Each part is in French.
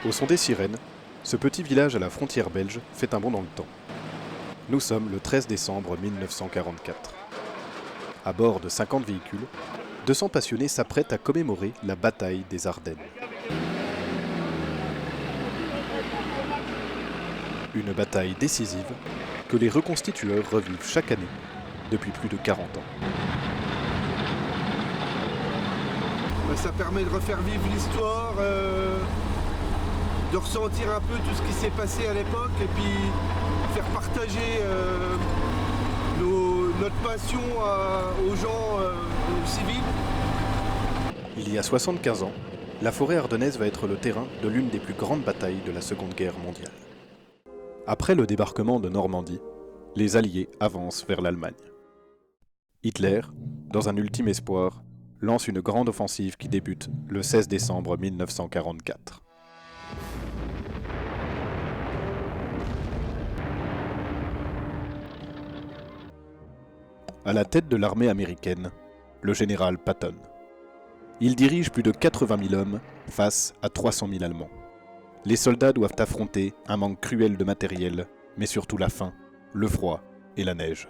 Au son des sirènes, ce petit village à la frontière belge fait un bond dans le temps. Nous sommes le 13 décembre 1944. À bord de 50 véhicules, 200 passionnés s'apprêtent à commémorer la bataille des Ardennes. Une bataille décisive que les reconstitueurs revivent chaque année depuis plus de 40 ans. Ça permet de refaire vivre l'histoire, de ressentir un peu tout ce qui s'est passé à l'époque et puis faire partager notre passion aux gens civils. Il y a 75 ans, la forêt ardennaise va être le terrain de l'une des plus grandes batailles de la Seconde Guerre mondiale. Après le débarquement de Normandie, les Alliés avancent vers l'Allemagne. Hitler, dans un ultime espoir, lance une grande offensive qui débute le 16 décembre 1944. À la tête de l'armée américaine, le général Patton. Il dirige plus de 80 000 hommes face à 300 000 Allemands. Les soldats doivent affronter un manque cruel de matériel, mais surtout la faim, le froid et la neige.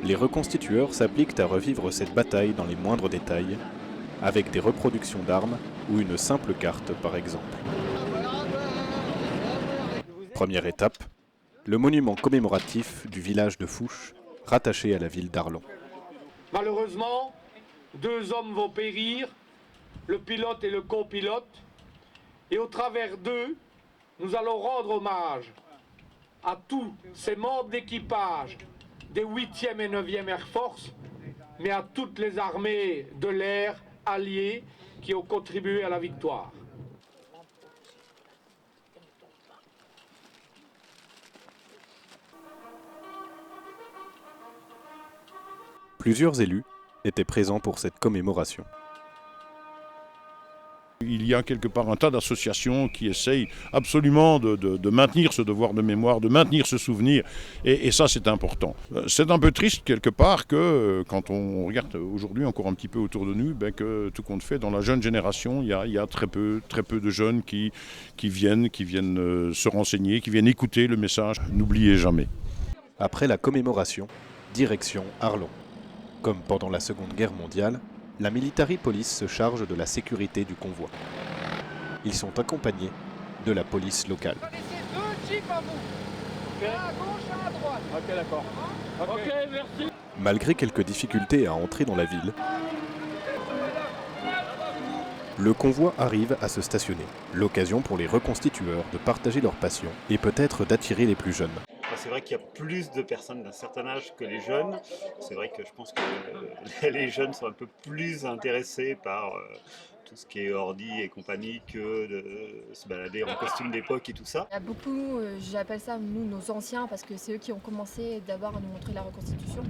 Les reconstitueurs s'appliquent à revivre cette bataille dans les moindres détails, avec des reproductions d'armes ou une simple carte par exemple. Première étape, le monument commémoratif du village de Fouche, rattaché à la ville d'Arlon. Malheureusement, 2 hommes vont périr, le pilote et le copilote, et au travers d'eux, nous allons rendre hommage à tous ces membres d'équipage des 8e et 9e Air Force, mais à toutes les armées de l'air alliées qui ont contribué à la victoire. Plusieurs élus étaient présents pour cette commémoration. Il y a quelque part un tas d'associations qui essayent absolument de maintenir ce devoir de mémoire, de maintenir ce souvenir, et ça c'est important. C'est un peu triste quelque part que quand on regarde aujourd'hui encore un petit peu autour de nous, que tout compte fait, dans la jeune génération, il y a très peu de jeunes qui viennent se renseigner, qui viennent écouter le message. N'oubliez jamais. Après la commémoration, direction Arlon. Comme pendant la Seconde Guerre mondiale, la Military Police se charge de la sécurité du convoi. Ils sont accompagnés de la police locale. Deux jeeps à vous. Okay. À gauche, à droite. Ok, d'accord. Ok, merci. Malgré quelques difficultés à entrer dans la ville, le convoi arrive à se stationner. L'occasion pour les reconstitueurs de partager leur passion et peut-être d'attirer les plus jeunes. C'est vrai qu'il y a plus de personnes d'un certain âge que les jeunes. C'est vrai que je pense que les jeunes sont un peu plus intéressés par tout ce qui est ordi et compagnie que de se balader en costume d'époque et tout ça. Il y a beaucoup, j'appelle ça nous nos anciens parce que c'est eux qui ont commencé d'abord à nous montrer la reconstitution.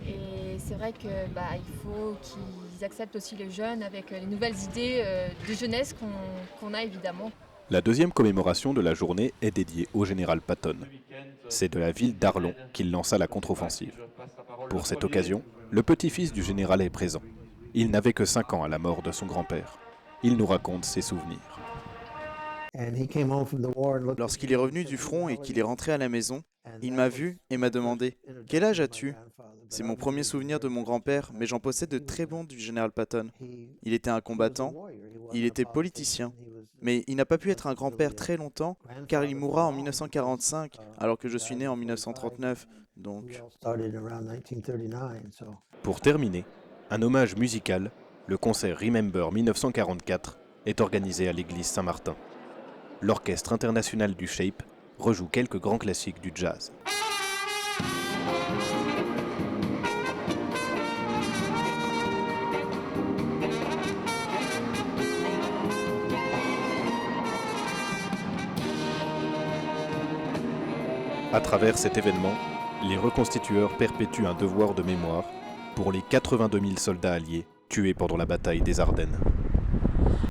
Et c'est vrai que il faut qu'ils acceptent aussi les jeunes avec les nouvelles idées de jeunesse qu'on a évidemment. La deuxième commémoration de la journée est dédiée au général Patton. C'est de la ville d'Arlon qu'il lança la contre-offensive. Pour cette occasion, le petit-fils du général est présent. Il n'avait que 5 ans à la mort de son grand-père. Il nous raconte ses souvenirs. Lorsqu'il est revenu du front et qu'il est rentré à la maison, il m'a vu et m'a demandé « Quel âge as-tu » C'est mon premier souvenir de mon grand-père, mais j'en possède de très bons du général Patton. Il était un combattant, il était politicien, mais il n'a pas pu être un grand-père très longtemps, car il mourra en 1945, alors que je suis né en 1939, donc... Pour terminer, un hommage musical, le concert Remember 1944, est organisé à l'église Saint-Martin. L'Orchestre international du Shape rejoue quelques grands classiques du jazz. À travers cet événement, les reconstitueurs perpétuent un devoir de mémoire pour les 82 000 soldats alliés tués pendant la bataille des Ardennes.